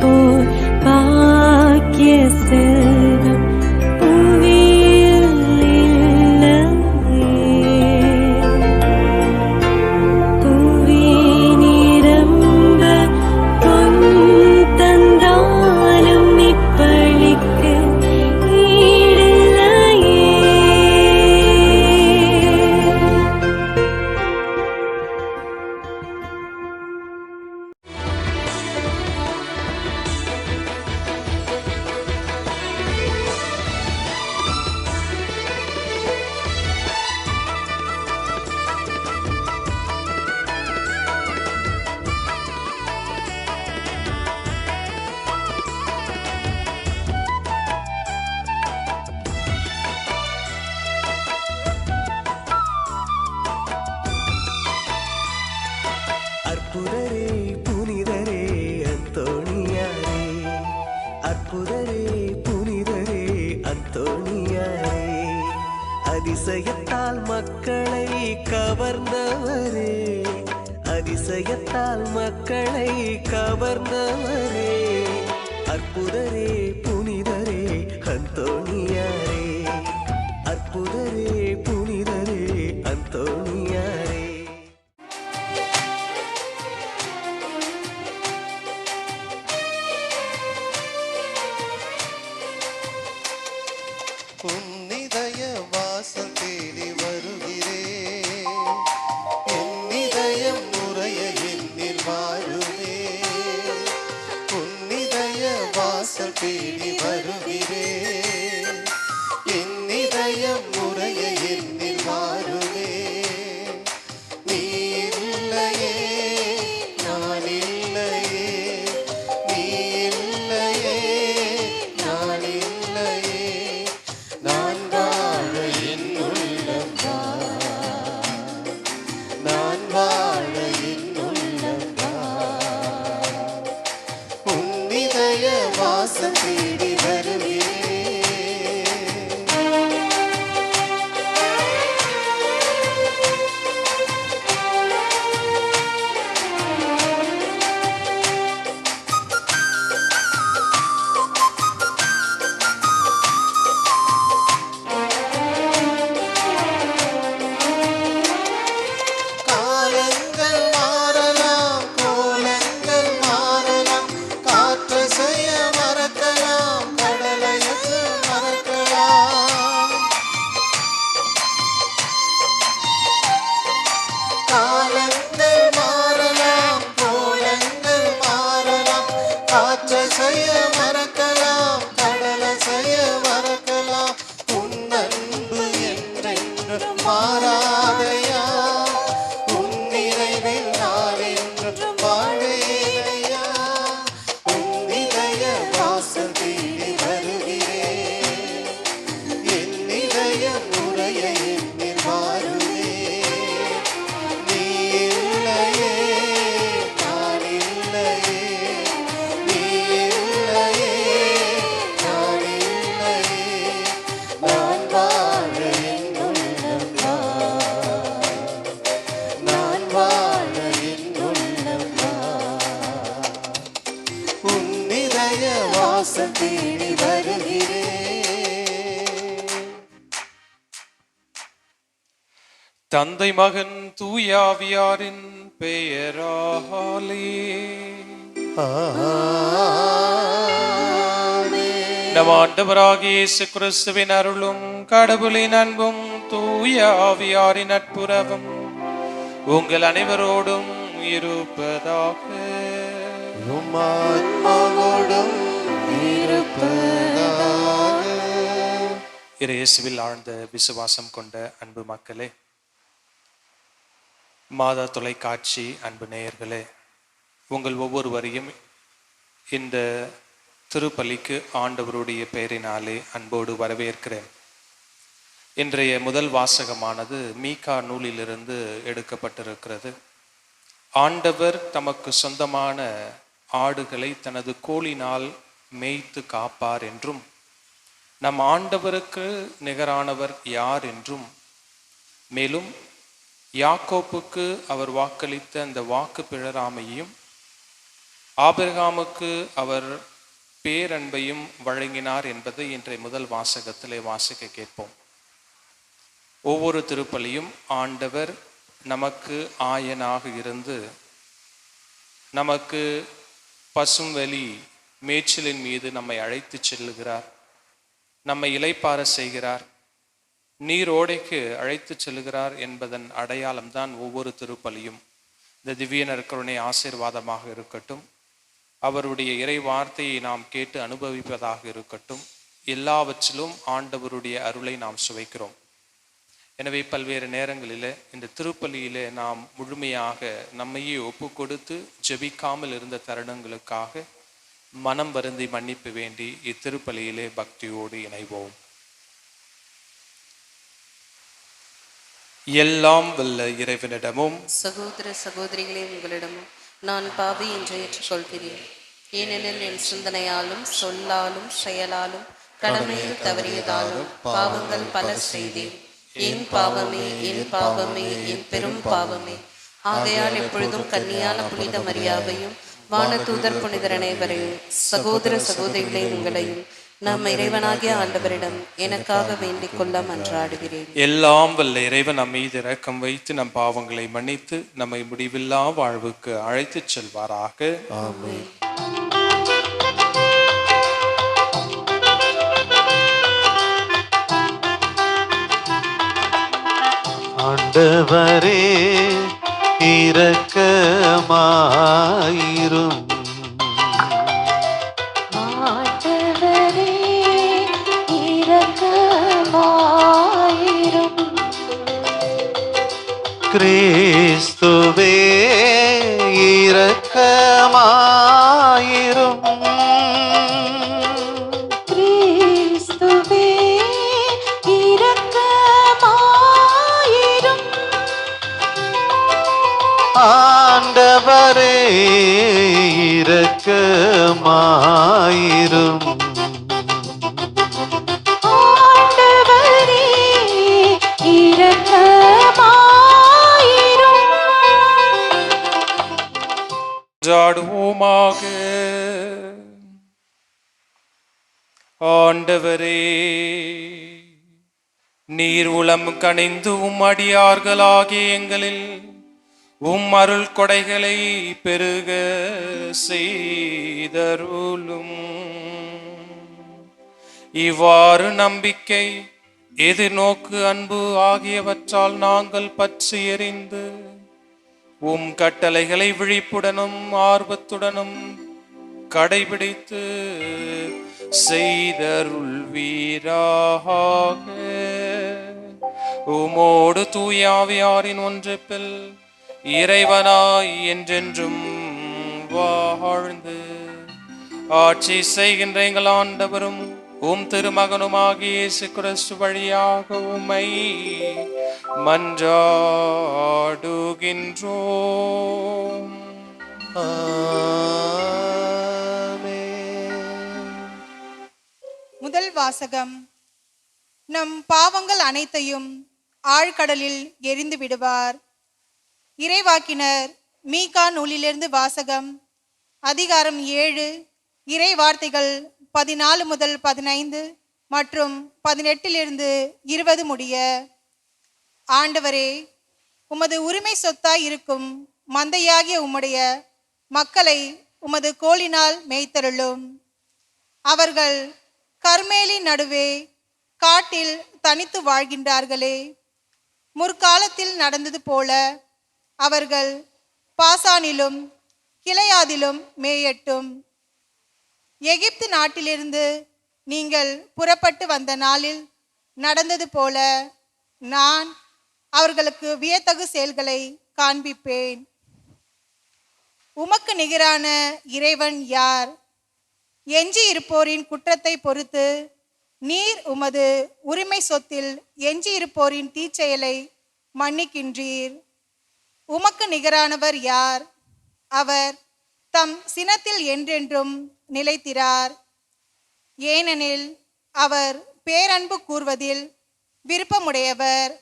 போல் பாக்கிய செல்வம் புவியில் இல்லையே. புவி நிரம்ப பொன் தந்தாலும் இப்பளிக்கு ஈடில்லையே. அற்புதரே புனிதரே அந்தோணியாரே, அற்புதரே புனிதரே அந்தோணியாரே, அதிசயத்தால் மக்களை கவர்ந்தவரே, அதிசயத்தால் மக்களை கவர்ந்தவரே, அற்புதரே புனிதரே அந்தோணியாரே, அற்புதரே புனிதரே அந்தோணியாரே. உன்னிதய வாசல் தேடி வருகிறேன், என்னிதயம் முறைய என்னில் வாழுமே. உன்னிதய வாசல் தேடி வருகிறேன், என்னிதயம் முறைய என்னில் வாழுமே. நீ இல்லையே நான் இல்லையே, நீ இல்லையே நான் இல்லையே, நான் வாழ என் உள்ளம் தான், நான் வாழ என் உள்ளம் தான். உன்னிதய வாசல் தேடி வருகிறேன். காலங்கள் மாறலாம், கோலங்கள் மாறலாம், காற்றை செய்ய மறக்கலாம், கடலை மறக்கலாம். காலங்கள் மாறலாம், கோலங்கள் மாறலாம், காற்றை செய்ய மறக்கலாம், கடலை செய்ய மறக்கலாம். உன் அன்பு என்றென்றும் மாறாதையா, உன் நினைவில் நான் என்றும் வாழேனையா. உன் இதய வாசல் தேடி வருகிறேன், என் இதயம் முறைய என்னில் வாழுமே. நீ இல்லையே நான் இல்லையே, நீ இல்லையே நான் இல்லையே, நான் வாழ என் உள்ளம் தான், நான் வாழ என் உள்ளம் தான். உன் இதய வாசல் தேடி வருகிறேன். தந்தை மகன் தூயாவியாரின் பெயராலே நம் ஆண்டவராகிய இயேசு கிறிஸ்துவின் அருளும் கடவுளின் அன்பும் தூயாவியாரின் நட்புறவும் உங்கள் அனைவரோடும் இருப்பதாக. உம் ஆத்மாவோடும் இருப்பதாக. இயேசுவில் ஆழ்ந்த விசுவாசம் கொண்ட அன்பு மக்களே, மாதா தொலைக்காட்சி அன்பு நேயர்களே, உங்கள் ஒவ்வொருவரையும் இந்த திருப்பலிக்கு ஆண்டவருடைய பெயரினாலே அன்போடு வரவேற்கிறேன். இன்றைய முதல் வாசகமானது மீகா நூலிலிருந்து எடுக்கப்பட்டிருக்கிறது. ஆண்டவர் தமக்கு சொந்தமான ஆடுகளை தனது கோலினால் மேய்த்து காப்பார் என்றும், நம் ஆண்டவருக்கு நிகரானவர் யார் என்றும், மேலும் யாக்கோப்புக்கு அவர் வாக்களித்த அந்த வாக்கு பிழறாமையும் ஆபிரகாமுக்கு அவர் பேரன்பையும் வழங்கினார் என்பதை இன்றைய முதல் வாசகத்திலே வாசிக்க கேட்போம். ஒவ்வொரு திருப்பலியும் ஆண்டவர் நமக்கு ஆயனாக இருந்து நமக்கு பசும்வெளி மேய்ச்சலின் மீது நம்மை அழைத்து செல்லுகிறார், நம்மை இளைப்பாற செய்கிறார், நீரோடைக்கு அழைத்து செல்லுகிறார் என்பதன் அடையாளம்தான் ஒவ்வொரு திருப்பலியும். இந்த திவ்ய நற்கருணை ஆசீர்வாதமாக இருக்கட்டும், அவருடைய இறை வார்த்தையை நாம் கேட்டு அனுபவிப்பதாக இருக்கட்டும், எல்லாவற்றிலும் ஆண்டவருடைய அருளை நாம் சுவைக்கிறோம். எனவே பல்வேறு நேரங்களில் இந்த திருப்பலியிலே நாம் முழுமையாக நம்மையே ஒப்பு கொடுத்து ஜெபிக்காமல் இருந்த தருணங்களுக்காக மனம் வருந்தி மன்னிப்பு வேண்டி இத்திருப்பலியிலே பக்தியோடு இணைவோம். எல்லாம் வல்ல இறைவனிடமும் சகோதர சகோதரிகளே, உங்களிடமும் நான் பாவி என்று ஏற்றுக்கொள்கிறேன். ஏனெனில் என் சிந்தனையாலும் சொல்லாலும் செயலாலும் கடமையில் தவறியதாலும் பாவங்கள் பல செய்தேன். என் பாவமே, என் பாவமே, என் பெரும் பாவமே. ஆகையால் எப்பொழுதும் கன்னியான புனித மரியாவையும் வானதூதர் புனிதர் அனைவரையும் சகோதர சகோதரிகளே உங்களையும் நம் இறைவனாகிய ஆண்டவரிடம் எனக்காக வேண்டிக் கொள்ள மன்றாடுகிறேன். எல்லாம் வல்ல இறைவன் நம் மீது இரக்கம் வைத்து நம் பாவங்களை மன்னித்து நம்மை முடிவில்லா வாழ்வுக்கு அழைத்துச் செல்வாராக. ஆமென். ஆண்டவரே இரக்கமாயிரும். ஆண்டவரே இரக்கமாயிரும். கிறிஸ்துவே இரக்கமாயிரும். கிறிஸ்துவே இரக்கமாயிரும். ஆண்டவரே இரக்கமாயிரும். ஆண்டவரே இரக்கமாயிரும். ஜாடுவோமாக. ஆண்டவரே, நீர் உளம் கனிந்து அடியார்களாகிய எங்களில் அருள் கொடைகளை பெருக செய்தருளும். இவ்வாறு நம்பிக்கை, எதிர்நோக்கு, அன்பு ஆகியவற்றால் நாங்கள் பற்றி எறிந்து கட்டளைகளை விழிப்புடனும் ஆர்வத்துடனும் கடைபிடித்து செய்தருள்வீராக. உமோடு தூயாவியாரின் ஒன்றிப்பில் இறைவனாய் என்றென்றும் வாழ்ந்து ஆட்சி செய்கின்ற எங்கள் ஆண்டவரும் திருமகனுமாகிய இயேசு கிறிஸ்து வழியாக உம்மை மன்றாடுகின்றோம். முதல் வாசகம். நம் பாவங்கள் அனைத்தையும் ஆழ்கடலில் எரிந்து விடுவார். இறைவாக்கினர் மீகா நூலிலிருந்து வாசகம். அதிகாரம் 7, இறை வார்த்தைகள் 14 முதல் 15 மற்றும் 18 20 முடிய. ஆண்டவரே, உமது உரிமை சொத்தாய் இருக்கும் மந்தையாகிய உம்முடைய மக்களை உமது கோலினால் மேய்த்தருளும். அவர்கள் கர்மேலின் நடுவே காட்டில் தனித்து வாழ்கின்றார்களே. முற்காலத்தில் நடந்தது போல அவர்கள் பாசானிலும் கிளையாதிலும் மேயட்டும். எகிப்து நாட்டிலிருந்து நீங்கள் புறப்பட்டு வந்த நாளில் நடந்தது போல நான் அவர்களுக்கு வியத்தகு செயல்களை காண்பிப்பேன். உமக்கு நிகரான இறைவன் யார்? எஞ்சி இருப்போரின் குற்றத்தை பொறுத்து நீர் உமது உரிமை சொத்தில் எஞ்சி இருப்போரின் தீச்செயலை மன்னிக்கின்றீர். உமக்கு நிகரானவர் யார்? அவர் தம் சினத்தில் என்றென்றும் நிலைத்திரார். ஏனெனில் அவர் பேரன்பு கூர்வதில் விருப்பமுடையவர்.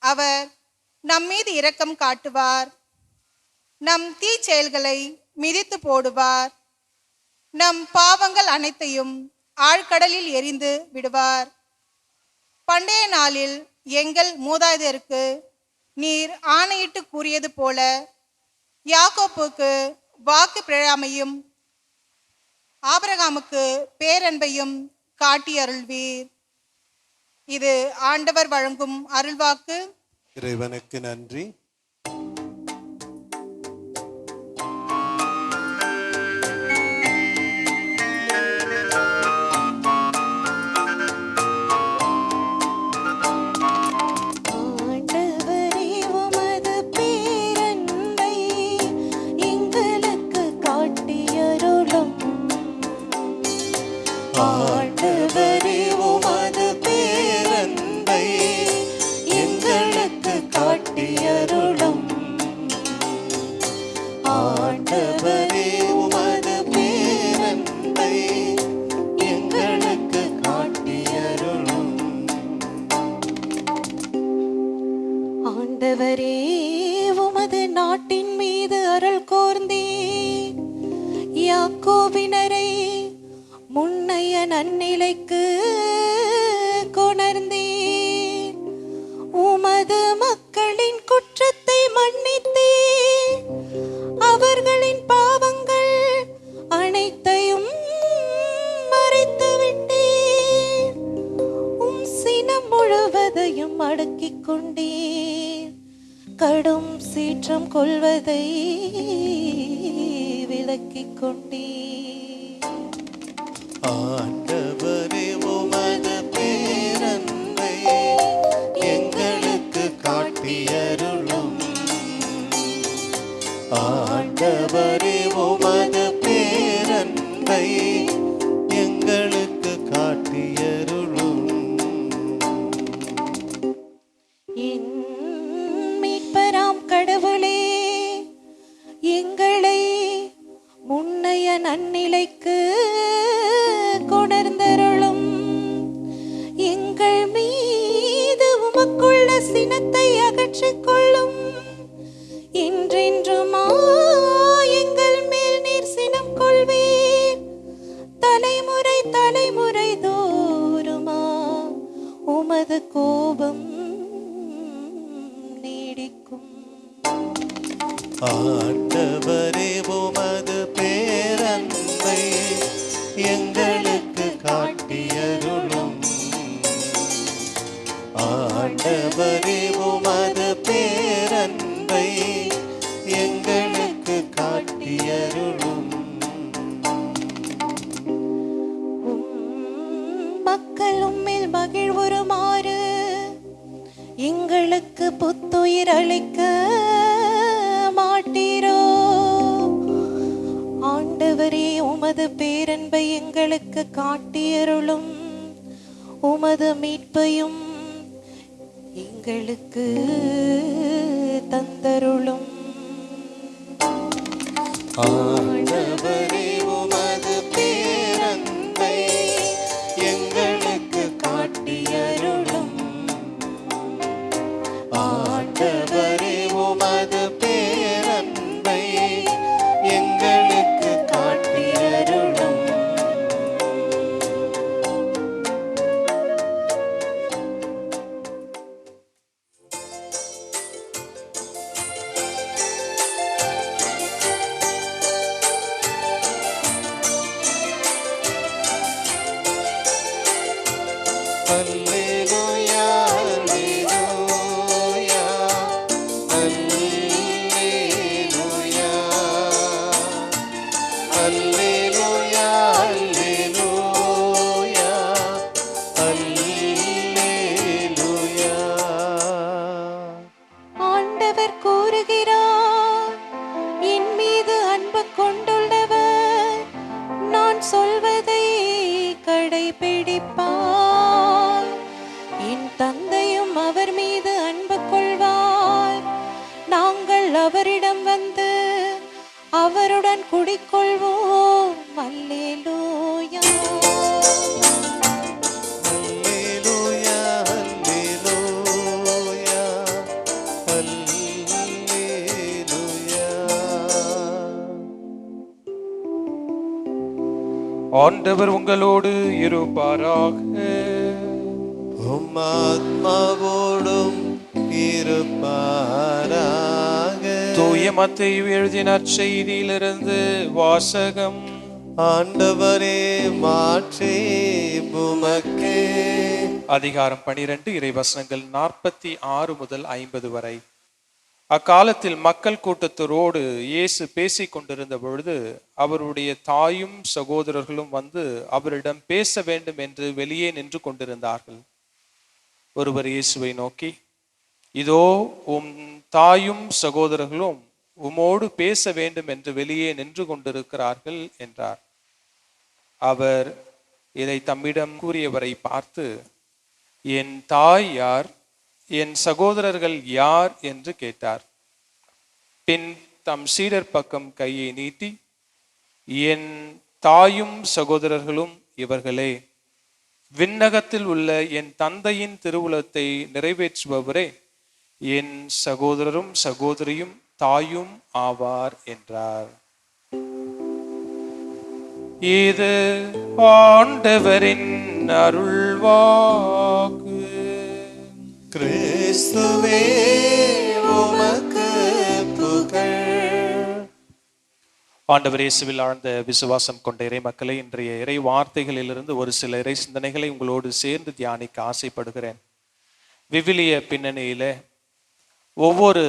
அவர் நம்மீது இரக்கம் காட்டுவார். நம் தீச்செயல்களை மிதித்து போடுவார். நம் பாவங்கள் அனைத்தையும் ஆழ்கடலில் எறிந்து விடுவார். பண்டைய நாளில் எங்கள் மூதாதையருக்கு நீர் ஆணையிட்டு கூறியது போல யாக்கோப்புக்கு வாக்கு பிழாமையும் ஆபிரகாமுக்கு பேரன்பையும் காட்டி அருள்வீர். இது ஆண்டவர் வழங்கும் அருள்வாக்கு. இறைவனுக்கு நன்றி. ஆண்டவரே உமது பேரன்பை எங்களுக்கு காட்டியருளும். ஆண்டவரே உமது பேரன்பை எங்களுக்கு காட்டியருளும். ஆண்டவரே உமது பேரன்பை எங்களுக்கு காட்டியருளும். ஆண்டவரே உமது நாட்டின் மீது அருள் கூர்ந்தீர். யாக்கோபினரை முன்னைய நன்னிலைக்கு கொணர்ந்தீர். உமது மக்களின் குற்றத்தை மன்னித்தீர். அவர்களின் பாவங்கள் அனைத்தையும் மறைத்து விட்டீர். சினம் முழுவதையும் அடக்கிக் கொண்டீர். கடும் சீற்றம் கொள்வதை விலக்கிக் கொண்டீர். ஆண்டவரே உமது பேரன்பை எங்களுக்கு காட்டியருளும். ஆண்டவரே உமது பேரன்பை எங்களுக்கு காட்டியருளும். என் மீட்பராம் கடவுளே, எங்களை முன்னைய நன்னிலைக்கு கொணர்ந்தருளும். எங்கள் மீது உமக்குள்ள சினத்தை அகற்றிக் கொள்ளும். என்றென்றுமா எங்கள் மேல் நீர் சினம் கொள்வீர். தலைமுறை தலைமுறை தோறுமா உமது கோபம் நீடிக்கும். ஆண்டவரே உமது பேரன்பை எங்களுக்கு காட்டியருளும். ஆண்டவரே உமது பேரன்பை எங்களுக்கு காட்டியருளும். மக்கள் உம்மில் மகிழ்வுறுமாறு எங்களுக்கு புத்துயிர் அளிக்க மாட்டீரோ. ஆண்டவரே உமது பேரன்பை எங்களுக்கு காட்டியருளும். உமது மீட்பையும் எங்களுக்கு தந்தருளும். ஆண்டவரே உமது பேரன்பை எங்களுக்கு காட்டியருளும். ஆண்டவரே உமது பேரன்பை எங்களுக்கு காட்டியருளும். அல்லேலூயா அல்லேலூயா அல்லேலூயா அல்லேலூயா அல்லேலூயா. ஆண்டவர் கூறுகிறார், என் மீது அன்பு கொண்டுள்ளவர் நான் சொல்வதை கடைபிடிப்பார். என் தந்தையும் அவர் மீது அன்பு கொள்வார். நாங்கள் அவரிடம் வந்து அவருடன் குடிக்கொள்வோம். அல்லேலூயா. அல்லேலூயா அல்லேலூயா அல்லேலூயா. ஆண்டவர் உங்களோடு இருப்பாராக. உம் ஆத்மாவோடும் இருப்பாராக. தூய மத்தேயு எழுதிய நற்செய்தியிலிருந்து வாசகம். ஆண்டவரே, மாற்றி உமக்கே. அதிகாரம் 12, இறைவசனங்கள் 46 முதல் 50 வரை. அக்காலத்தில் மக்கள் கூட்டத்தோடு இயேசு பேசிக் கொண்டிருந்த பொழுது அவருடைய தாயும் சகோதரர்களும் வந்து அவரிடம் பேச வேண்டும் என்று வெளியே நின்று கொண்டிருந்தார்கள். ஒருவர் இயேசுவை நோக்கி, இதோ உம் தாயும் சகோதரர்களும் உமோடு பேச வேண்டும் என்று வெளியே நின்று கொண்டிருக்கிறார்கள் என்றார். அவர் இதை தம்மிடம் கூறியவரை பார்த்து, என் தாய் யார், என் சகோதரர்கள் யார் என்று கேட்டார். பின் தம் சீடர் பக்கம் கையை நீட்டி, என் தாயும் சகோதரர்களும் இவர்களே, விண்ணகத்தில் உள்ள என் தந்தையின் திருவுளத்தை நிறைவேற்றுபவரே என் சகோதரரும் சகோதரியும் தாயும் ஆவார் என்றார். இது ஆண்டவரின் அருள்வாக்கு. கிறிஸ்துவே, உமக்கு புகழ். ஆண்டவர் இயேசுவில் ஆழ்ந்த விசுவாசம் கொண்ட இறை மக்களை, இன்றைய இறை வார்த்தைகளிலிருந்து ஒரு சில இறை சிந்தனைகளை உங்களோடு சேர்ந்து தியானிக்க ஆசைப்படுகிறேன். விவிலிய பின்னணியில ஒவ்வொரு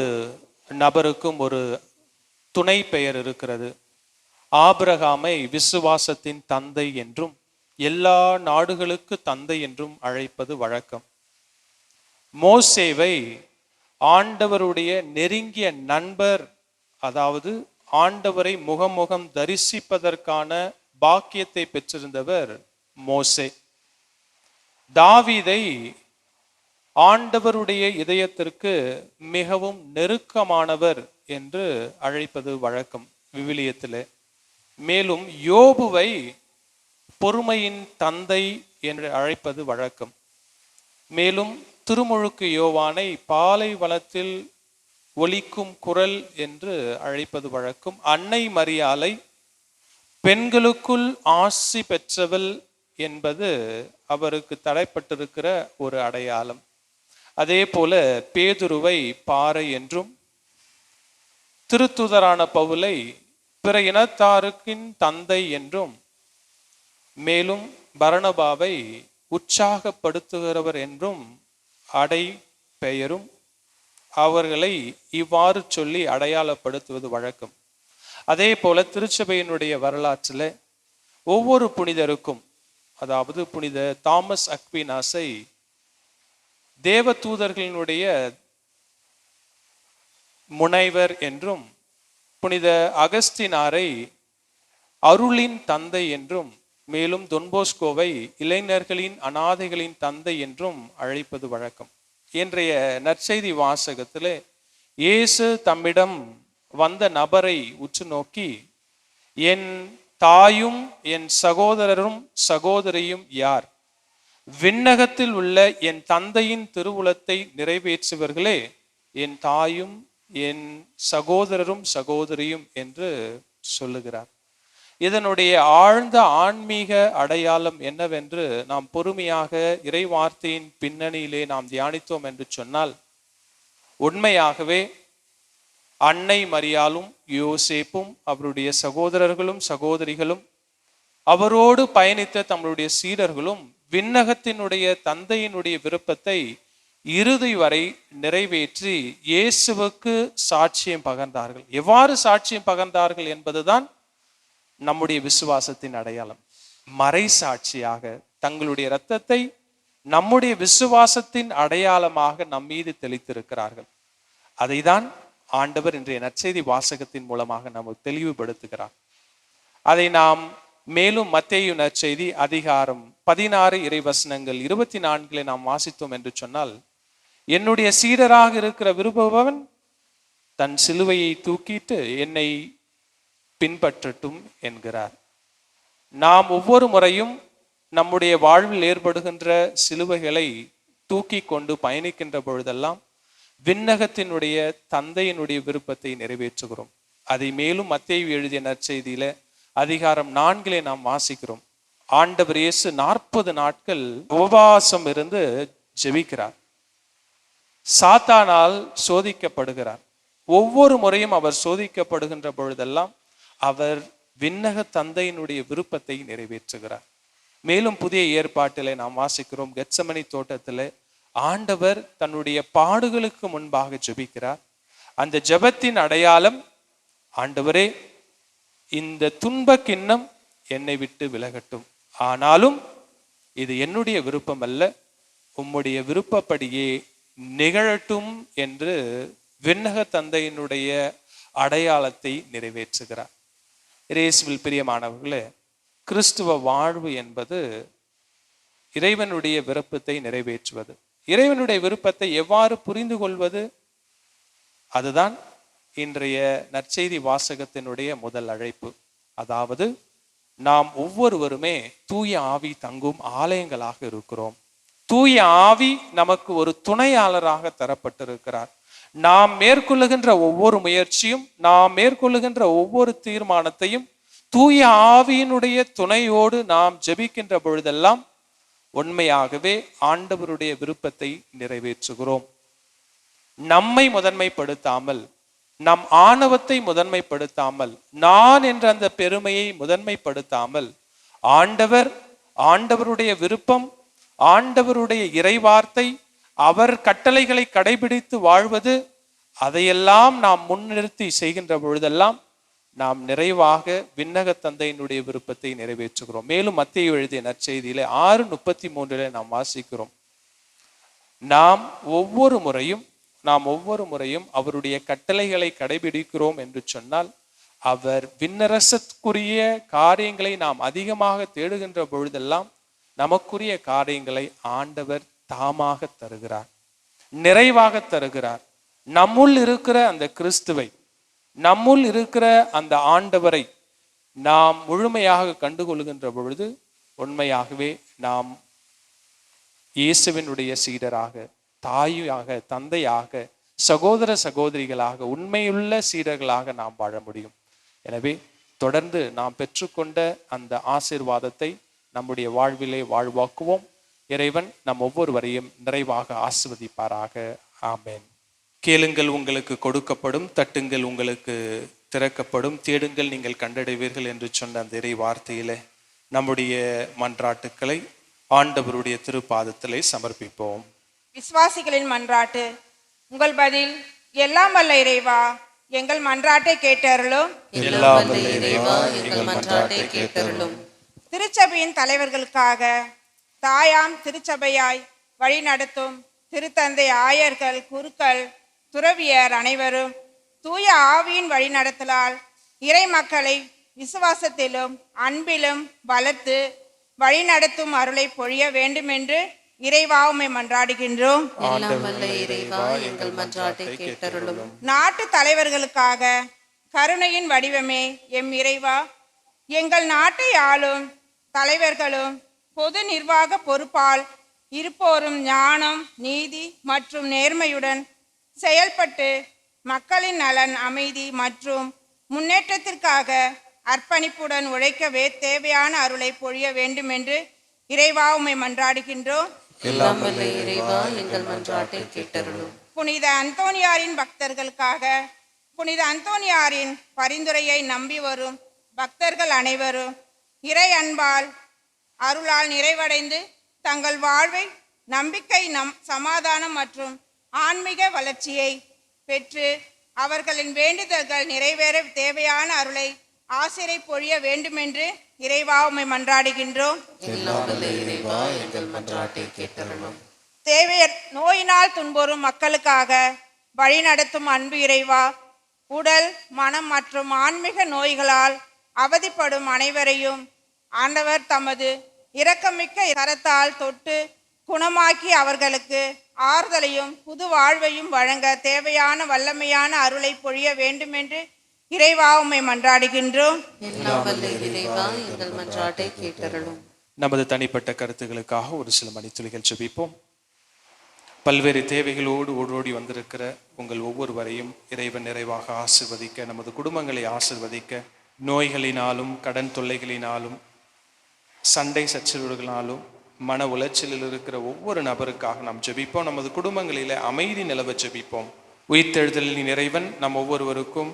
நபருக்கும் ஒரு துணை பெயர் இருக்கிறது. ஆபிரகாமை விசுவாசத்தின் தந்தை என்றும் எல்லா நாடுகளுக்கு தந்தை என்றும் அழைப்பது வழக்கம். மோசேவை ஆண்டவருடைய நெருங்கிய நண்பர், அதாவது ஆண்டவரை முகமுகம் தரிசிப்பதற்கான பாக்கியத்தை பெற்றிருந்தவர் மோசே. தாவீதை ஆண்டவருடைய இதயத்திற்கு மிகவும் நெருக்கமானவர் என்று அழைப்பது வழக்கம் விவிலியத்திலே. மேலும் யோபுவை பொறுமையின் தந்தை என்று அழைப்பது வழக்கம். மேலும் திருமுழுக்கு யோவானை பாலைவனத்தில் ஒலிக்கும் குரல் என்று அழைப்பது வழக்கம். அன்னை மரியாளை பெண்களுக்குள் ஆசி பெற்றவள் என்பது அவருக்கு தடைப்பட்டிருக்கிற ஒரு அடையாளம். அதே போல பேதுருவை பாறை என்றும், திருத்துதரான பவுலை பிற இனத்தாருக்கின் தந்தை என்றும், மேலும் பரணபாவை உற்சாகப்படுத்துகிறவர் என்றும் அடை பெயரும் அவர்களை இவ்வாறு சொல்லி அடையாளப்படுத்துவது வழக்கம். அதே போல திருச்சபையினுடைய வரலாற்றில் ஒவ்வொரு புனிதருக்கும், அதாவது புனித தாமஸ் அக்வினாஸை தேவ தூதர்களினுடைய முனைவர் என்றும், புனித அகஸ்தினாரை அருளின் தந்தை என்றும், மேலும் தொன்போஸ்கோவை இளைஞர்களின் அனாதைகளின் தந்தை என்றும் அழைப்பது வழக்கம். இன்றைய நற்செய்தி வாசகத்திலே இயேசு தம்மிடம் வந்த நபரை உற்று நோக்கி, என் தாயும் என் சகோதரரும் சகோதரியும் யார், விண்ணகத்தில் உள்ள என் தந்தையின் திருவுளத்தை நிறைவேற்றுவர்களே என் தாயும் என் சகோதரரும் சகோதரியும் என்று சொல்லுகிறார். இதனுடைய ஆழ்ந்த ஆன்மீக அடையாளம் என்னவென்று நாம் பொறுமையாக இறை வார்த்தையின் பின்னணியிலே நாம் தியானித்தோம் என்று சொன்னால், உண்மையாகவே அன்னை மரியாளும் யோசேப்பும் அவருடைய சகோதரர்களும் சகோதரிகளும் அவரோடு பயணித்த தம்முடைய சீடர்களும் விண்ணகத்தினுடைய தந்தையினுடைய விருப்பத்தை இறுதி வரை நிறைவேற்றி இயேசுவுக்கு சாட்சியம் பகர்ந்தார்கள். எவ்வாறு சாட்சியம் பகர்ந்தார்கள் என்பதுதான் நம்முடைய விசுவாசத்தின் அடையாளம். மறை சாட்சியாக தங்களுடைய இரத்தத்தை நம்முடைய விசுவாசத்தின் அடையாளமாக நம் மீது தெளித்திருக்கிறார்கள். அதைதான் ஆண்டவர் இன்றைய நற்செய்தி வாசகத்தின் மூலமாக நமக்கு தெளிவுபடுத்துகிறார். அதை நாம் மேலும் மத்தேயு நற்செய்தி அதிகாரம் 16 இறைவசனங்கள் 24 நாம் வாசித்தோம் என்று சொன்னால், என்னுடைய சீடராக இருக்கிற விரும்புபவன் தன் சிலுவையை தூக்கிட்டு என்னை பின்பற்றட்டும் என்கிறார். நாம் ஒவ்வொரு முறையும் நம்முடைய வாழ்வில் ஏற்படுகின்ற சிலுவைகளை தூக்கி கொண்டு பயணிக்கின்ற பொழுதெல்லாம் விண்ணகத்தினுடைய தந்தையினுடைய விருப்பத்தை நிறைவேற்றுகிறோம். அதை மேலும் மத்தேயு எழுதிய நற்செய்தியில அதிகாரம் 4 நாம் வாசிக்கிறோம். ஆண்டவர் இயேசு 40 நாட்கள் உபவாசம் இருந்து ஜெபிக்கிறார். சாத்தானால் சோதிக்கப்படுகிறார். ஒவ்வொரு முறையும் அவர் சோதிக்கப்படுகின்ற பொழுதெல்லாம் அவர் விண்ணக தந்தையினுடைய விருப்பத்தை நிறைவேற்றுகிறார். மேலும் புதிய ஏற்பாட்டிலே நாம் வாசிக்கிறோம், கெத்சமனி தோட்டத்திலே ஆண்டவர் தன்னுடைய பாடுகளுக்கு முன்பாக ஜெபிக்கிறார். அந்த ஜெபத்தின் அடையாளம், ஆண்டவரே இந்த துன்ப கிண்ணம் என்னை விட்டு விலகட்டும், ஆனாலும் இது என்னுடைய விருப்பம் அல்ல, உம்முடைய விருப்பப்படியே நிகழட்டும் என்று விண்ணக தந்தையினுடைய அடையாளத்தை நிறைவேற்றுகிறார். இயேசுவில் பிரியமானவர்களே, கிறிஸ்துவ வாழ்வு என்பது இறைவனுடைய விருப்பத்தை நிறைவேற்றுவது. இறைவனுடைய விருப்பத்தை எவ்வாறு புரிந்து கொள்வது? அதுதான் இன்றைய நற்செய்தி வாசகத்தினுடைய முதல் அழைப்பு. அதாவது, நாம் ஒவ்வொருவருமே தூய ஆவி தங்கும் ஆலயங்களாக இருக்கிறோம். தூய ஆவி நமக்கு ஒரு துணையாளராக தரப்பட்டிருக்கிறார். நாம் மேற்கொள்ளுகின்ற ஒவ்வொரு முயற்சியும், நாம் மேற்கொள்ளுகின்ற ஒவ்வொரு தீர்மானத்தையும் தூய ஆவியினுடைய துணையோடு நாம் ஜெபிக்கின்ற பொழுதெல்லாம் உண்மையாகவே ஆண்டவருடைய விருப்பத்தை நிறைவேற்றுகிறோம். நம்மை முதன்மைப்படுத்தாமல், நம் ஆணவத்தை முதன்மைப்படுத்தாமல், நான் என்ற அந்த பெருமையை முதன்மைப்படுத்தாமல், ஆண்டவருடைய விருப்பம், ஆண்டவருடைய இறைவார்த்தை, அவர் கட்டளைகளை கடைபிடித்து வாழ்வது, அதையெல்லாம் நாம் முன்னிறுத்தி செய்கின்ற பொழுதெல்லாம் நாம் நிறைவாக விண்ணக தந்தையினுடைய விருப்பத்தை நிறைவேற்றுகிறோம். மேலும் மத்தேயு எழுதிய நற்செய்தியிலே 6:33 நாம் வாசிக்கிறோம், நாம் ஒவ்வொரு முறையும் அவருடைய கட்டளைகளை கடைபிடிக்கிறோம் என்று சொன்னால், அவர் விண்ணரசத்துக்குரிய காரியங்களை நாம் அதிகமாக தேடுகின்ற பொழுதெல்லாம் நமக்குரிய காரியங்களை ஆண்டவர் தாமாக தருகிறார், நிறைவாக தருகிறார். நம்முள் இருக்கிற அந்த கிறிஸ்துவை, நம்முள் இருக்கிற அந்த ஆண்டவரை நாம் முழுமையாக கண்டுகொள்கின்ற பொழுது உண்மையாகவே நாம் இயேசுவினுடைய சீடராக, தாயாக, தந்தையாக, சகோதர சகோதரிகளாக, உண்மையுள்ள சீடர்களாக நாம் வாழ முடியும். எனவே தொடர்ந்து நாம் பெற்றுக்கொண்ட அந்த ஆசீர்வாதத்தை நம்முடைய வாழ்விலே வாழ்வாக்குவோம். இறைவன் நம் ஒவ்வொருவரையும் நிறைவாக ஆசீர்வதிப்பாராக. ஆமென். கேளுங்கள் உங்களுக்கு கொடுக்கப்படும், தட்டுங்கள் உங்களுக்கு திறக்கப்படும், தேடுங்கள் நீங்கள் கண்டடைவீர்கள் என்று சொன்ன அந்த இறை வார்த்தையிலே நம்முடைய மன்றாட்டுக்களை ஆண்டவருடைய திருப்பாதத்திலே சமர்ப்பிப்போம். விசுவாசிகளின் மன்றாட்டு. உங்கள் பதில்: எல்லாம் வல்ல இறைவா, எங்கள் மன்றாட்டை கேட்டருளும். எல்லாம் வல்ல இறைவா, எங்கள் மன்றாட்டை கேட்டருளும். திருச்சபையின் தலைவர்களுக்காக தாயாம் திருச்சபையாய் வழி நடத்தும் திருத்தந்தை ஆயர்கள், குருக்கள், துறவியர் அனைவரும் தூய ஆவியின் வழி நடத்தலால் இறை மக்களை விசுவாசத்திலும் அன்பிலும் வளர்த்து வழி நடத்தும் அருளை பொழிய வேண்டுமென்று இறைவா உம்மை மன்றாடுகின்றோம். எல்லாம் வல்ல இறைவா, எங்கள் மன்றாட்டை கேட்டருளும். நாட்டு தலைவர்களுக்காக கருணையின் வடிவமே எம் இறைவா, எங்கள் நாட்டை ஆளும் தலைவர்களும் பொது நிர்வாக பொறுப்பால் இருப்போரும் ஞானம், நீதி மற்றும் நேர்மையுடன் செயல்பட்டு மக்களின் நலன், அமைதி மற்றும் முன்னேற்றத்திற்காக அர்ப்பணிப்புடன் உழைக்கவே தேவையான அருளை பொழிய வேண்டுமென்று இறைவா உம்மை மன்றாடுகின்றோம். எல்லாம் வல்ல இறைவா, எங்கள் மன்றாட்டை கேட்டருளும். புனித அந்தோனியாரின் பக்தர்களுக்காக புனித அந்தோனியாரின் பரிந்துரையை நம்பி வரும் பக்தர்கள் அனைவரும் இறை அன்பால் அருளால் நிறைவடைந்து தங்கள் வாழ்வை நம்பிக்கை, சமாதானம் மற்றும் ஆன்மீக வளர்ச்சியை பெற்று அவர்களின் வேண்டுதல்கள் நிறைவேற தேவையான அருளை ஆசிரை பொழிய வேண்டுமென்று இறைவா உம்மை மன்றாடுகின்றோம். எல்லாம் வல்ல இறைவா, எங்கள் மன்றாட்டை கேட்டருளும். நோயினால் துன்புறும் மக்களுக்காக வழி நடத்தும் அன்பு இறைவா, உடல், மனம் மற்றும் ஆன்மீக நோய்களால் அவதிப்படும் அனைவரையும் ஆண்டவர் தமது இரக்கமிக்க கரத்தால் தொட்டு குணமாக்கி அவர்களுக்கு ஆறுதலையும் புது வாழ்வையும் வழங்க தேவையான வல்லமையான அருளை பொழிய வேண்டுமென்று இறைவா உம்மை மன்றாடுகின்றோம். எல்லாம் வல்ல இறைவா, எங்கள் மன்றாட்டை கேட்டருளும். நமது தனிப்பட்ட கருத்துகளுக்காக ஒரு சில மணித்துளிகள் ஜெபிப்போம். பல்வேறு தேவைகளோடு ஓடோடி வந்திருக்கிற உங்கள் ஒவ்வொருவரையும் இறைவன் நிறைவாக ஆசிர்வதிக்க, நமது குடும்பங்களை ஆசிர்வதிக்க, நோய்களினாலும் கடன் தொல்லைகளினாலும் சண்டை சச்சரவுகளாலும் மன உளைச்சலில் இருக்கிற ஒவ்வொரு நபருக்காக நாம் ஜெபிப்போம். நமது குடும்பங்களில் அமைதி நிலவ ஜெபிப்போம். உயிர்த்தெழுதலின் இறைவன் நம் ஒவ்வொருவருக்கும்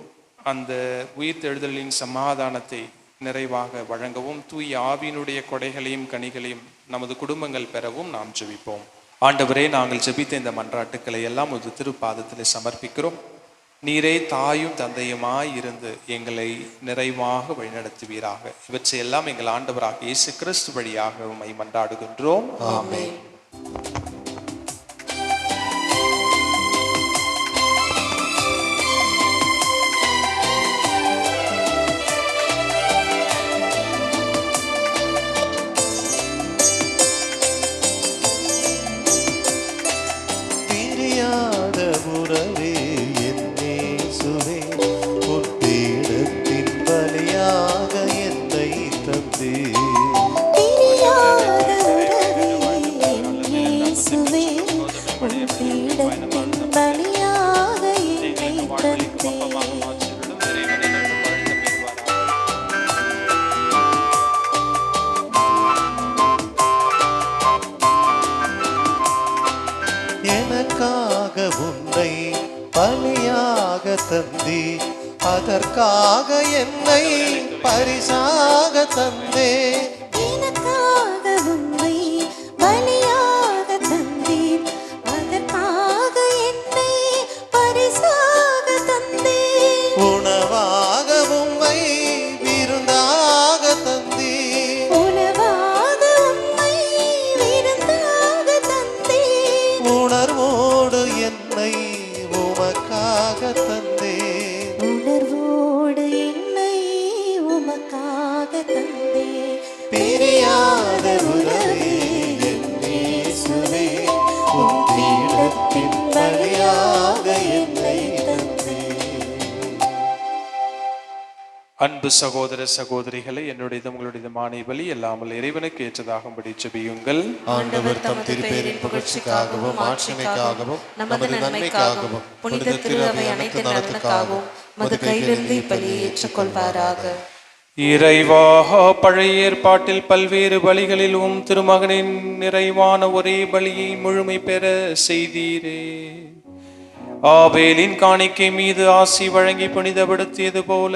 அந்த உயிர்த்தெழுதலின் சமாதானத்தை நிறைவாக வழங்கவும், தூய ஆவியினுடைய கொடைகளையும் கனிகளையும் நமது குடும்பங்கள் பெறவும் நாம் ஜெபிப்போம். ஆண்டவரே, நாங்கள் ஜெபித்த இந்த மன்றாட்டுக்களை எல்லாம் ஒரு திருப்பாதத்தில் சமர்ப்பிக்கிறோம். நீரே தாயும் தந்தையுமாய் இருந்து எங்களை நிறைவாக வழிநடத்துவீராக. இவற்றை எல்லாம் எங்கள் ஆண்டவராக இயேசு கிறிஸ்து வழியாக உம்மை மன்றாடுகின்றோம். ஆமென். பிரியாத உறவே என் இயேசுவே, உன் பீடத்தின் பலியாக என்னை தந்தே. பிரியாத உறவே என் இயேசுவே, உன் பீடத்தின் பலியாக என்னை தந்தே. எனக்காக உன்னை பலியாக தந்தி, அதற்காக என்னை பரிசாக தந்தே. எனக்காக உம்மை பலியாக தந்தீர், அதற்காக என்னை பரிசாக தந்தீர். உணவாக உம்மை விருந்தாக தந்தி, உணவாக உம்மை விருந்தாக தந்தீர். உணர்வோடு என்னை உமக்காக தந்தே. உணர்வோடு என்னை உமக்காக தந்தீர். பிரியாத உறவே என் இயேசுவே, உன் பீடத்தின் பலியாக என்னை தந்தே. அன்பு சகோதர சகோதரிகளை, என்னுடைய உங்களுடைய மானை பலி எல்லாமல் இறைவனுக்கு ஏற்றதாகும்படி ஜெபியுங்கள். ஆண்டவர் தம் திருப்பேரின் புகழ்ச்சிக்காகவும் ஆட்சிமைக்காகவும் நமது நன்மைக்காகவும் புனித திரு அவை அனைத்து நலத்துக்காகவும் மது கையிலிருந்து இப்பலியை ஏற்றுக்கொள்வாராக. இறைவாக பழைய ஏற்பாட்டில் பல்வேறு பலிகளில் திருமகனின் நிறைவான ஒரே பலியை முழுமை பெற செய்தீரே. ஆபேலின் காணிக்கை மீது ஆசி வழங்கி புனிதப்படுத்தியது போல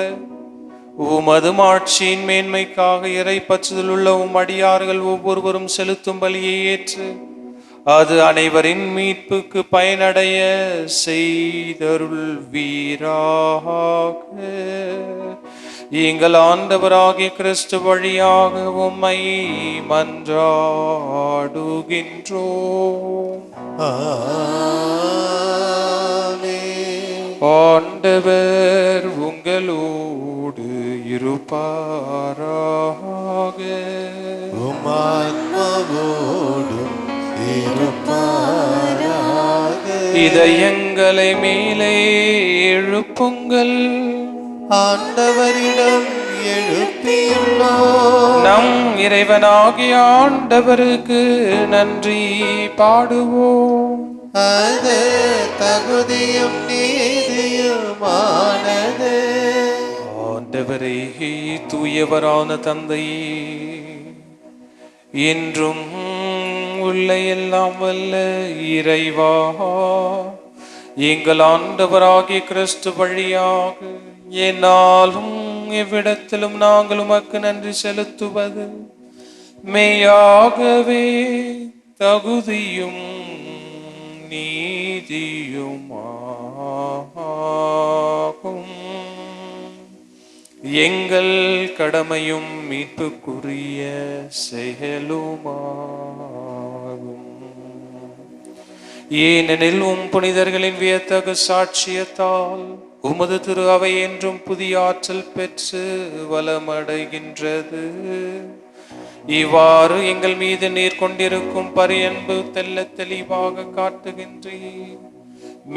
உமது ஆட்சியின் மேன்மைக்காக இறை பற்றுதல் உள்ள அடியார்கள் ஒவ்வொருவரும் செலுத்தும் பலியை ஏற்று அது அனைவரின் மீட்புக்கு பயனடைய செய்தருள் வீராக. எங்கள் ஆண்டவராகிய கிறிஸ்து வழியாக உம்மை மன்றாடுகின்றோம். ஆமென். ஆண்டவர் உங்களோடு இருப்பாராக. உம் ஆன்மாவோடும் இருப்பாராக. இதயங்களை மேலே எழுப்புங்கள். ஆண்டவரிடம் எழுப்பியுள்ளோம். நம் இறைவனாகிய ஆண்டவருக்கு நன்றி பாடுவோம். அது தகுதியும் நீதியுமானது. ஆண்டவரே, தூயவரான தந்தையே, என்றும் உள்ள எல்லாம் வல்ல இறைவா, எங்கள் ஆண்டவராகிய கிறிஸ்து வழியாக என்னாலும் எவ்விடத்திலும் நாங்கள் உமக்கு நன்றி செலுத்துவது மெய்யாகவே தகுதியும் நீதியுமாகும். எங்கள் கடமையும் மீட்புக்குரிய செயலுமாகும். ஏனெனில் புனிதர்களின் வியத்தகு சாட்சியத்தால் உமது திரு அவை என்றும் புதிய ஆற்றல் பெற்று வளமடைகின்றது. இவ்வாறு எங்கள் மீது நீர் கொண்டிருக்கும் பரியன்பு தெல்ல தெளிவாக காட்டுகின்றீர்.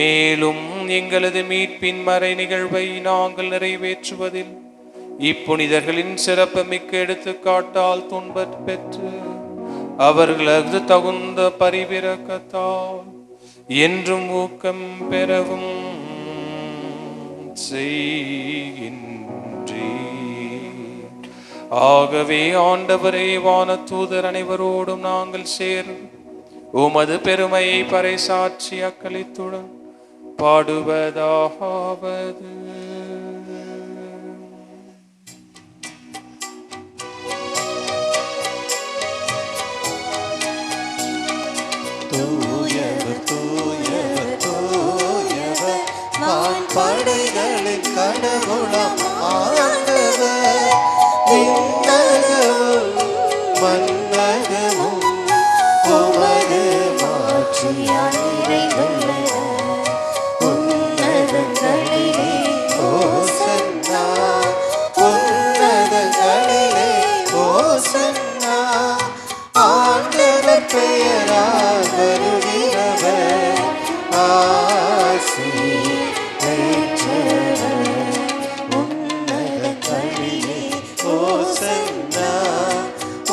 மேலும் எங்களது மீட்பின் மறை நிகழ்வை நாங்கள் நிறைவேற்றுவதில் இப்புனிதர்களின் சிறப்பு மிக்க எடுத்துக்காட்டால் துன்ப பெற்று அவர்களது தகுந்த பரிவிரக்கத்தால் என்றும் ஊக்கம் பெறவும் செய்கின்றீர். ஆகவே ஆண்டவரே, வானதூதர் அனைவரோடும் நாங்கள் சேர்ந்து உமது பெருமையை பறைசாற்றி அக்களித்துடன் பாடுவதாவது. தூயவர் தூயவர் தூயவர் வான்படைகளின் கடவுளாம் ஆண்டவர். விண்ணகமும் மண்ணகமும் உமது மாட்சியால் நிறைந்துள்ளன. உன்னதங்களிலே ஓசன்னா, உன்னதங்களிலே ஓசன்னா. ஆண்டவர் பெயரால் வருகிறவர் ஆசி பெற்றவர். உன்னதங்களிலே ஓசன்னா,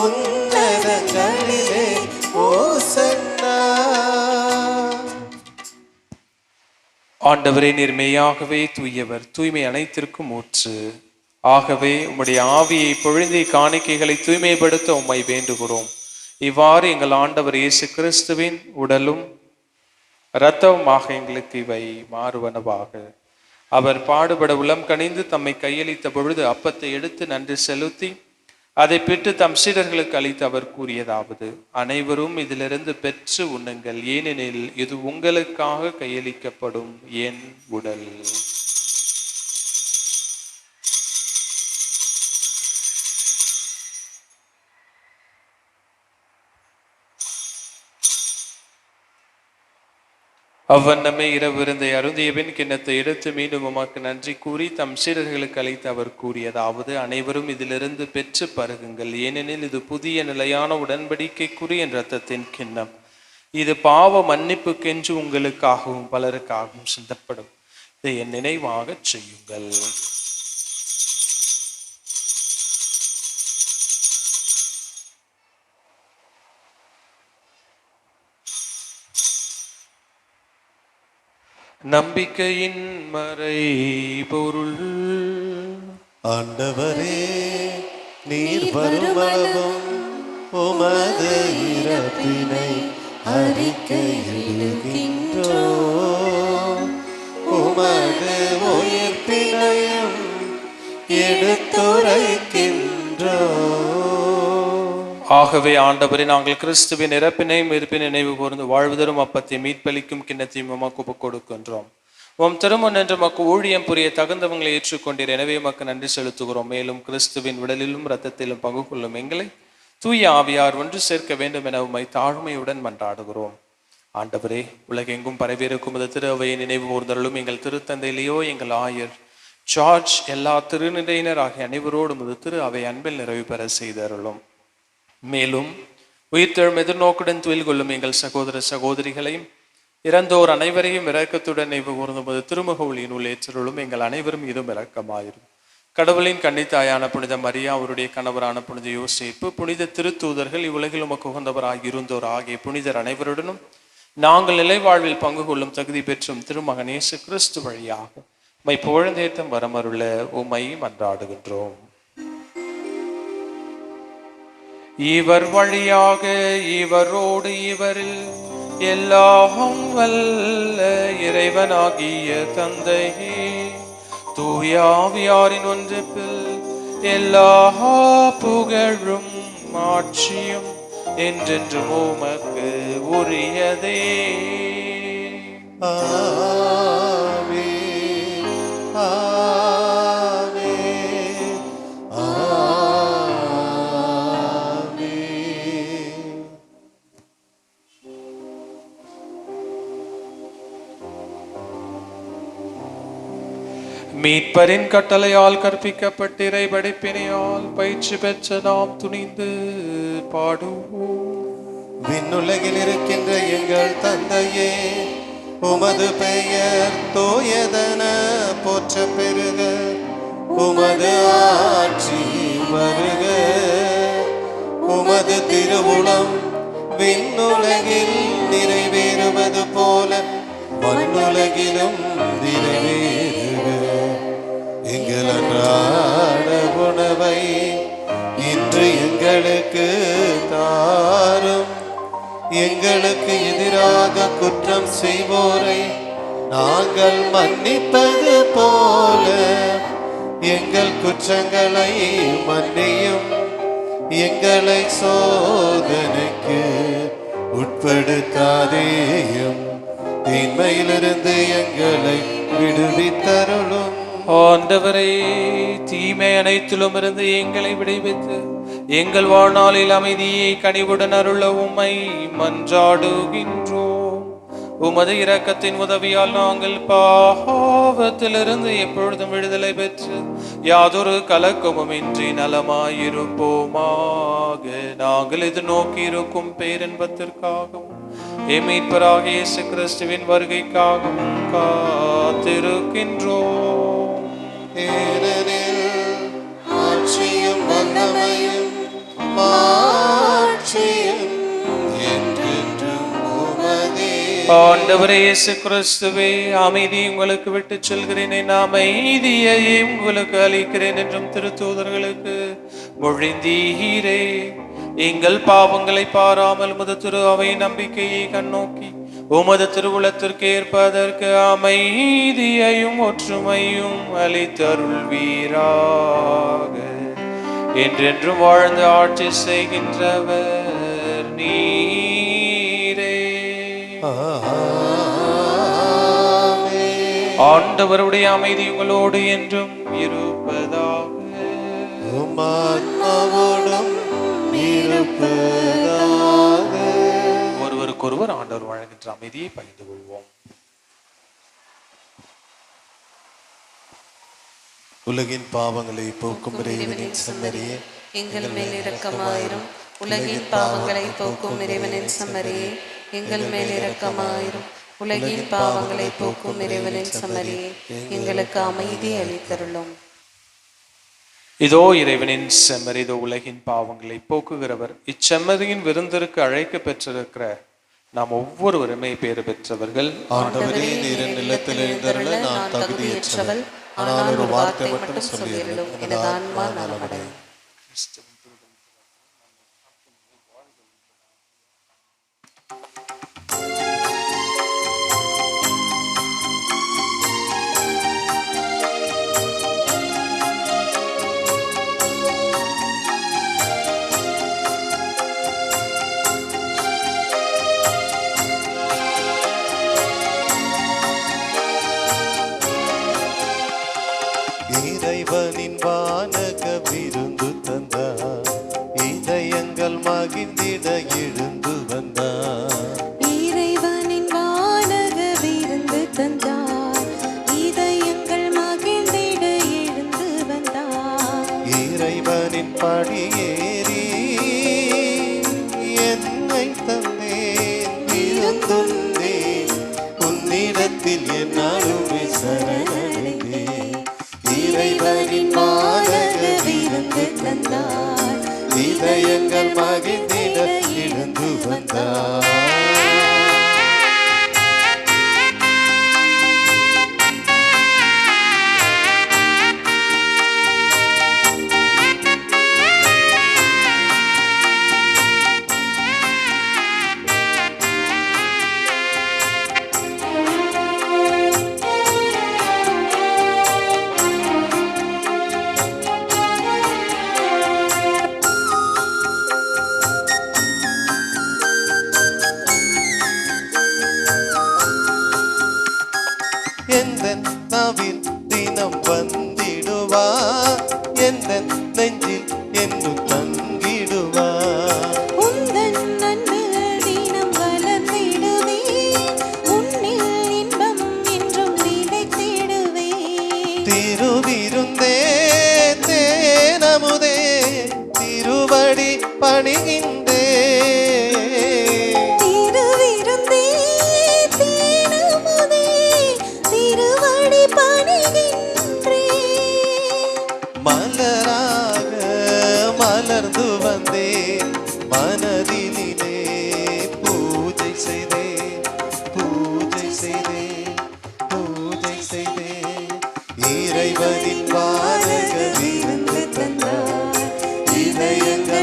உன்னதங்களிலே ஓசன்னா. ஆண்டவரே, நீர் மெய்யாகவே தூயவர், தூய்மை அனைத்திற்கும் ஊற்று. ஆகவே உம்முடைய ஆவியை பொழிந்தி காணிக்கைகளை தூய்மைப்படுத்த உம்மை வேண்டுகிறோம். இவ்வாறு எங்கள் ஆண்டவர் இயேசு கிறிஸ்துவின் உடலும் இரத்தமுமாக எங்களுக்கு இவை மாறுவனவாக. அவர் பாடுபட உளம் கனிந்து தம்மை கையளித்த பொழுது அப்பத்தை எடுத்து நன்றி செலுத்தி அதை பெற்று தம் சீடர்களுக்கு அளித்து அவர் கூறியதாவது: அனைவரும் இதிலிருந்து பெற்று உண்ணுங்கள், ஏனெனில் இது உங்களுக்காக கையளிக்கப்படும் என் உடல். அவ்வண்ணமே இரவு விருந்தை அருந்திய பின் கிண்ணத்தை எடுத்து மீண்டும் உமக்கு நன்றி கூறி தம் சீடர்களுக்கு அளித்து அவர் கூறியதாவது: அனைவரும் இதிலிருந்து பெற்று பருகுங்கள், ஏனெனில் இது புதிய நிலையான உடன்படிக்கைக்குரிய என் இரத்தத்தின் கிண்ணம். இது பாவ மன்னிப்புக்கென்று உங்களுக்காகவும் பலருக்காகவும் சிந்தப்படும். இதை என் நினைவாக செய்யுங்கள். நம்பிக்கையின் மறை பொருள். ஆண்டவரே, நீர் வருமளவும் உமது இறப்பினை அறிக்கையிடுகின்றோம், உமது உயிர்ப்பினையும் எடுத்துரைக்கின்றோம். ஆகவே ஆண்டவரே, நாங்கள் கிறிஸ்துவின் இறப்பினையும் இருப்பின் நினைவு கூர்ந்து வாழ்வுதரும் அப்பத்தை மீட்பளிக்கும் கிண்ணத்தையும் உமக்கு ஒப்புக் கொடுக்கின்றோம். உம் திருமுன் என்று மக்கு ஊழியம் புரிய தகுந்தவங்களை ஏற்றுக்கொண்டீர். எனவே உமக்கு நன்றி செலுத்துகிறோம். மேலும் கிறிஸ்துவின் உடலிலும் இரத்தத்திலும் பங்கு கொள்ளும் எங்களை தூய ஆவியார் ஒன்று சேர்க்க வேண்டும் என உம்மை தாழ்மையுடன் மன்றாடுகிறோம். ஆண்டவரே, உலகெங்கும் பரவியிருக்கும் இது திரு அவையை நினைவு கூர்ந்தருளும். எங்கள் திருத்தந்தை லியோ, எங்கள் ஆயர் ஜார்ஜ், எல்லா திருநிலையினர் ஆகிய அனைவரோடும் இது திரு அவை அன்பில் நிறைவு பெற செய்தருளும். மேலும் உயிர்த்தெழும் எதிர்நோக்குடன் துயில் கொள்ளும் எங்கள் சகோதர சகோதரிகளையும் இறந்தோர் அனைவரையும் இரக்கத்துடன் நினைவு கூர்ந்தபோது திருமுக ஒளியின் உள்ளேற்றருளும். எங்கள் அனைவரும் இதுவும் இரக்கமாயிரும். கடவுளின் கன்னித்தாயான புனித மரியா, அவருடைய கணவரான புனித யோசேப்பு, புனித திருத்தூதர்கள், இவ்வுலகில் உமக்கு உகந்தவராக இருந்தோர் ஆகிய புனிதர் அனைவருடனும் நாங்கள் நிலைவாழ்வில் பங்கு கொள்ளும் தகுதி பெற்றும் திருமகன் இயேசு கிறிஸ்து வழியாக உம்மை புகழ்ந்தேத்தம் வரமருள உம்மை மன்றாடுகின்றோம். இவர் வழியாக இவரோடு இவரில் எல்லாம் வல்ல இறைவனாகிய தந்தையே, தூய ஆவியாரின் ஒன்றிப்பில் எல்லா புகழும் மாட்சியும் என்றென்றும் உமக்கு உரியதே. ஆமென், ஆமென், ஆமென். மீட்பரின் கட்டளையால் கற்பிக்கப்பட்டு இறை படிப்பினையால் பயிற்சி பெற்ற நாம் துணிந்து பாடுவோம். விண்ணுலகில் இருக்கின்ற எங்கள் தந்தையே, உமது பெயர் தூயதென போற்ற பெறுக. உமது ஆட்சி வருக. உமது திருவுளம் விண்ணுலகில் நிறைவேறுவது போல மண்ணுலகிலும் நிறைவேறுக. எங்கள் அன்றாட உணவை இன்று எங்களுக்கு தாரும். எங்களுக்கு எதிராக குற்றம் செய்வோரை நாங்கள் மன்னிப்பது போல எங்கள் குற்றங்களை மன்னியும். எங்களை சோதனைக்கு உட்படுத்தாதேயும், தீமையிலிருந்து எங்களை விடுவித்தருளும். ஆண்டவரே, தீமை அனைத்திலும் இருந்து எங்களை விடுவித்து எங்கள் வாழ்நாளில் அமைதியை கனிவுடன் அருள உம்மை மன்றாடுகின்றோம். உமது இரக்கத்தின் உதவியால் நாங்கள் பாவத்திலிருந்து எப்பொழுதும் விடுதலை பெற்று யாதொரு கலக்கமும் இன்றி நலமாயிருப்போமாக. நாங்கள் எதிர்நோக்கி இருக்கும் பேரின்பத்திற்காகவும் மீட்பராகிய இயேசு கிறிஸ்துவின் வருகைக்காகவும் காத்திருக்கின்றோம். ஏனெனில் ஆட்சியும் வல்லமையும் மாட்சியும் என்றென்றும் உமதே. ஆண்டவரே இயேசு கிறிஸ்துவே, அமைதி உங்களுக்கு விட்டு செல்கிறேன், என் அமைதியை உங்களுக்கு அளிக்கிறேன் என்றும் திருத்தூதர்களுக்கு மொழிந்தீரே. எங்கள் பாவங்களை பாராமல் உமது திரு அவை நம்பிக்கையை கண்ணோக்கி உமது திருவுளத்திற்கு ஏற்பதற்கு அமைதியையும் ஒற்றுமையும் அளித்தருள்வீராக. என்றென்றும் வாழ்ந்து ஆட்சி செய்கின்றவர் நீரே. ஆண்டவருடைய அமைதி உங்களோடு என்றும் இருப்பதாக. ஒருவருக்கொருவர் ஆண்டவர் வழங்குகின்ற அமைதியை பகிர்ந்து கொள்வோம். உலகின் பாவங்களை போக்கும் இறைவனின் செம்மறியே, எங்கள் மேல் இரக்கமாயிரும். உலகின் பாவங்களை போக்கும் இறைவனின் செம்மறியே, எங்கள் மேல் இரக்கமாயிரும். உலகின் பாவங்களை போக்கும் இறைவனின் செம்மறியே, எங்களுக்கு அமைதி அளித்தருளும். இதோ இறைவனின் செம்மறி, இதோ உலகின் பாவங்களை போக்குகிறவர். இச்செம்மறியின் விருந்திற்கு அழைக்க பெற்றிருக்கிற நாம் ஒவ்வொருவருமே பேறு பெற்றவர்கள். ஆண்டவரே, நீர் நிலத்தில் எழுந்தருள நான் தகுதியற்றவள், ஆனால் ஒரு வார்த்தை மட்டும் சொல்லியருளும், எனது ஆன்மா நலமடையும். இறைவனின் வானக விருந்து தந்தார், இதயங்கள் மகிழ்ந்திட எழுந்து வந்தார். இறைவனின் வானக விருந்து தந்தார், இதயங்கள் மகிழ்ந்திட எழுந்து வந்தார். இறைவனின் படியேறி என்னை தந்தேன், விருந்துண்டேன் உன்னிடத்தில் என்னாலுமே சரணடைந்தேன். இறைவனின் வானக விருந்து தந்தார், இதயங்கள் மகிழ்ந்திட எழுந்து வந்தார். எந்தன் நாவில் தினம் வந்திடுவார், எந்தன் நெஞ்சில் என்னும் தங்கிடுவார். உந்தன் அன்பில் தினம் வளர்ந்திடுவேன், உன்னில் இன்பம் என்றும் நிலைத்திடுவேன். திருவிருந்தே தேனமுதே, திருவடி பணிகின்றே. திருவிருந்தே தேனமுதே, திருவடி பணிகின்றேன். மலராக மலர்ந்து வந்தேன், மனதிலே பூஜை செய்தேன், பூஜை செய்தேன், பூஜை செய்தேன். இறைவனின் வானக விருந்து தந்தார், இதயங்கள்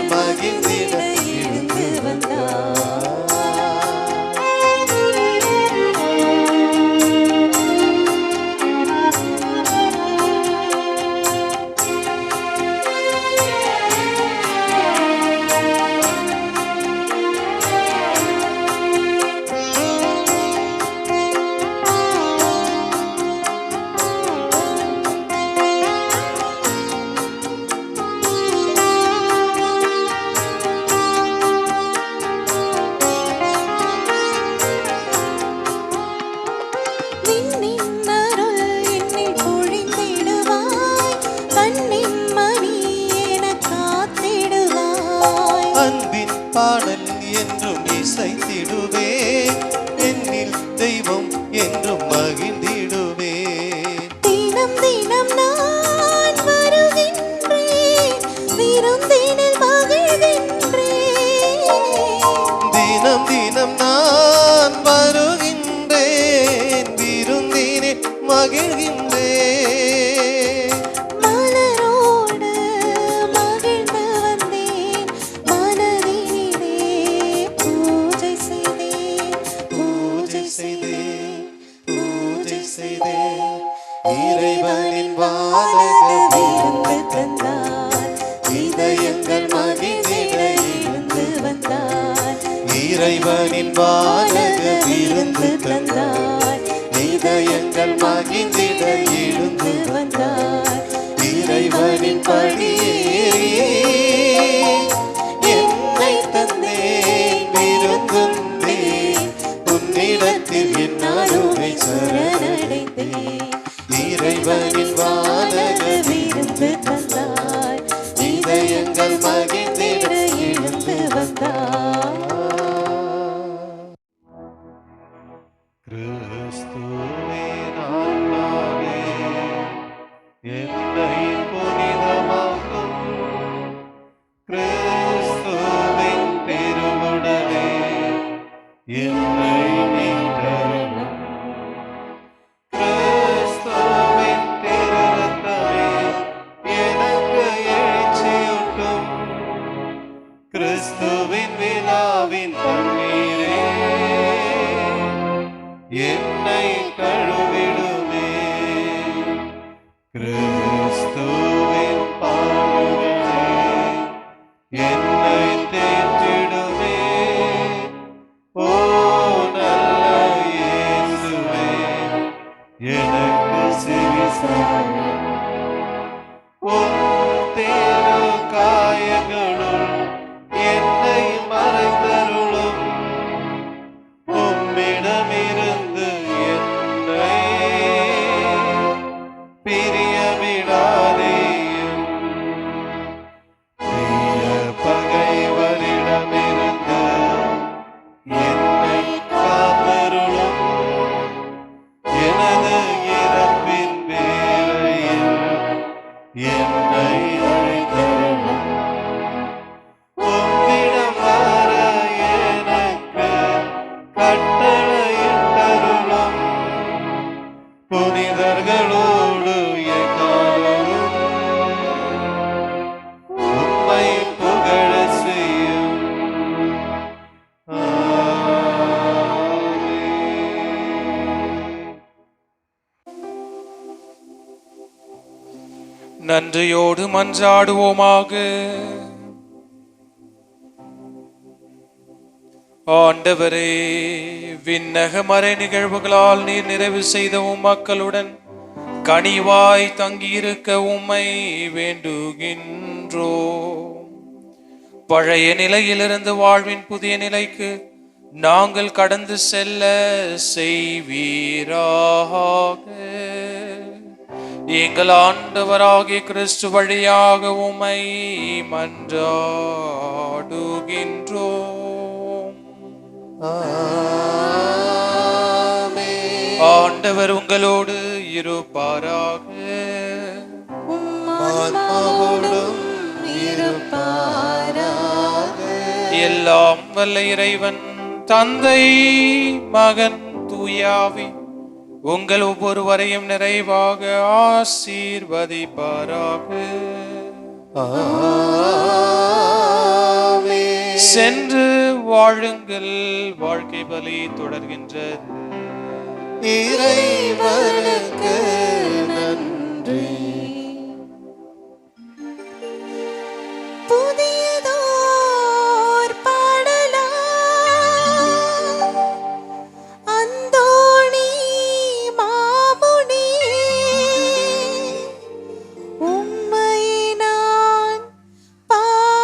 பாடல் என்றும் இசைத்திடுவே, என்னில் தெய்வம் என்றும் மகிழ்ந்திடுவே. தினம் தினம் நான் வருகின்றேன், விருந்தினில் மகிழ்கின்றேன். தினம் தினம் நான் வருகின்றேன், விருந்தினில் மகிழ்கின்றேன். மலரோடு மகிழ்ந்து வந்தேன், மனதினிலே பூஜை செய்தேன், பூஜை செய்தேன், பூஜை செய்தேன். இறைவனின் வானக விருந்து தந்தார், இதயங்கள் மகிழ்ந்திட எழுந்து வந்தார். இறைவனின் வானக விருந்து தந்தார், இதயங்கள் மகிழ்ந்திட எழுந்து வந்தார். இறைவனின் படியேறி என்னை தந்தேன், விருந்துந்தேன் உன்னிடத்தில் என் அருமை சரணடைந்தேன். இறைவனின் வானக விருந்து தந்தார், இதயங்கள் மகிழ்ந்திட எழுந்து வந்தார். கிறிஸ்துவின் ஆன்மாவே, என்னை புனிதமாக்கும். கிறிஸ்துவின் திருவுடலே, என்னை மீட்டருளும். கிறிஸ்துவின் திருரத்தமே, எனக்கு எழுச்சியூட்டும். கிறிஸ்துவின் விழாவின் தண்ணீரே, என்னை கழுவிடுமே. கிறிஸ்துவின் பாடுகளே, என்னை தேற்றிடுமே. ஓ நல்ல இயேசுவே, எனக்கு செவிசாயும். உம் திரு காயங்களுள் என்னை மறைத்தருளும். உம்மிடமிருந்து என்னை பிரிய விடாதேயும். தீய பகைவரிடமிருந்து என்னை காத்தருளும். எனது இறப்பின் வேளையில் என்னை அழைத்தருளும். உம்மிடம் வர எனக்கு கட்டளையிட்டருளும். புனிதர்களோடு எக்காலமும் உம்மை புகழச் செய்யும். ஆமென். நன்றியோடு மன்றாடுவோமாக. ஆண்டவரே, விண்ணக மறை நிகழ்வுகளால் நீர் நிறைவு செய்த உம் மக்களுடன் கனிவாய் தங்கியிருக்க உம்மை வேண்டுகின்றோம். பழைய நிலையிலிருந்து வாழ்வின் புதிய நிலைக்கு நாங்கள் கடந்து செல்ல செய்வீராக. எங்கள் ஆண்டவராகிய கிறிஸ்து வழியாக உம்மை மன்றாடுகின்றோம். ஆமென். ஆண்டவர் உங்களோடு இருப்பாராக. ஆன்மாவோடும் இருப்பாராக. எல்லாம் வல்ல இறைவன் தந்தை, மகன், தூயாவி உங்கள் ஒவ்வொருவரையும் நிறைவாக ஆசீர்வதிப்பாராக. ஆமென். சென்று வாழுங்கள், வாழ்க்கை பலி தொடர்கின்றது. இறைவனுக்கு நன்றி. புதியதோர் பாடலா, அந்தோணி மாமுனி, உம்மை நான் பாடுவேன்.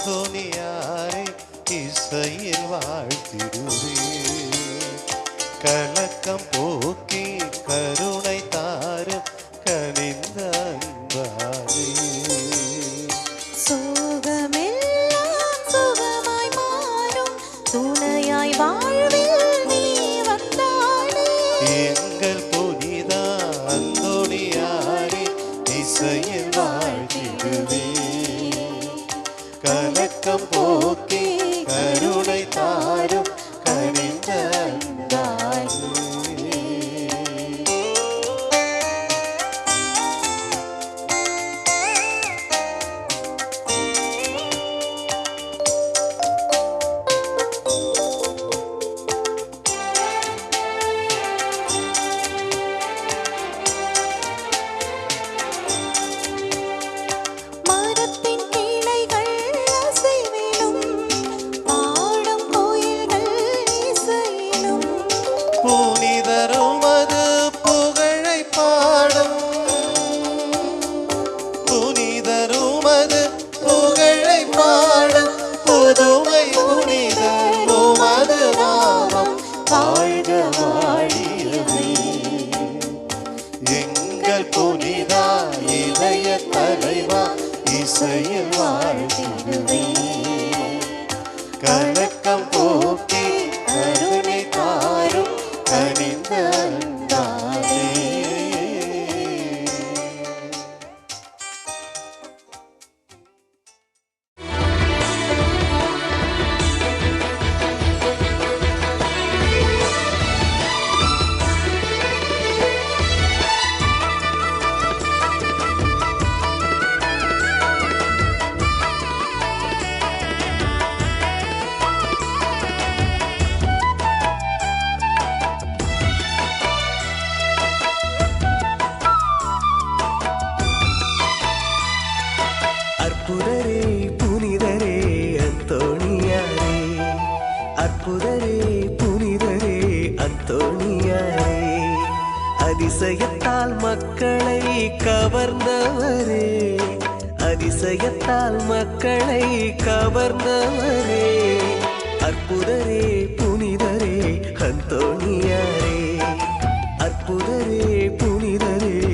அந்தோனியாரை இசையில் வாழ்த்திடுவே. கலக்கம் போக்கி கருணை தாரும் கனிந்த அன்பாரே. சோகமெல்லாம் சுகமாய் மாறும் துணையாய் வாழ்வில் நீ வந்தாளே. எங்கள் புனிதா அந்தோனியாரை இசையில் வாழ்த்திடுவே. கலக்கம் போக்கி கருணை தாரும் கனிந்த அன்பாரே. மரத்தின் கிளைகள் அசைவிலும் பாடும் கோயில்கள் இசையிலும் புனிதரும் அது புகழை பாடும். புனிதரும் அது புகழை பாடும். புதுமை புனிதரும் அது நாமம் வாழ்க வாழியவே. எங்கள் புனிதா இதய தலைவா இசையில் வாழ்த்திடுவே. கலக்கம் போக்கி கருணை தாரும் கனிந்த அன்பாரே. அற்புதரே புனிதரே அந்தோணியாரே. அற்புதரே புனிதரே அந்தோணியாரே. அதிசயத்தால் மக்களை கவர்ந்தவரே. அதிசயத்தால் மக்களை கவர்ந்தவரே. அற்புதரே புனிதரே அந்தோணியாரே. அற்புதரே புனிதரே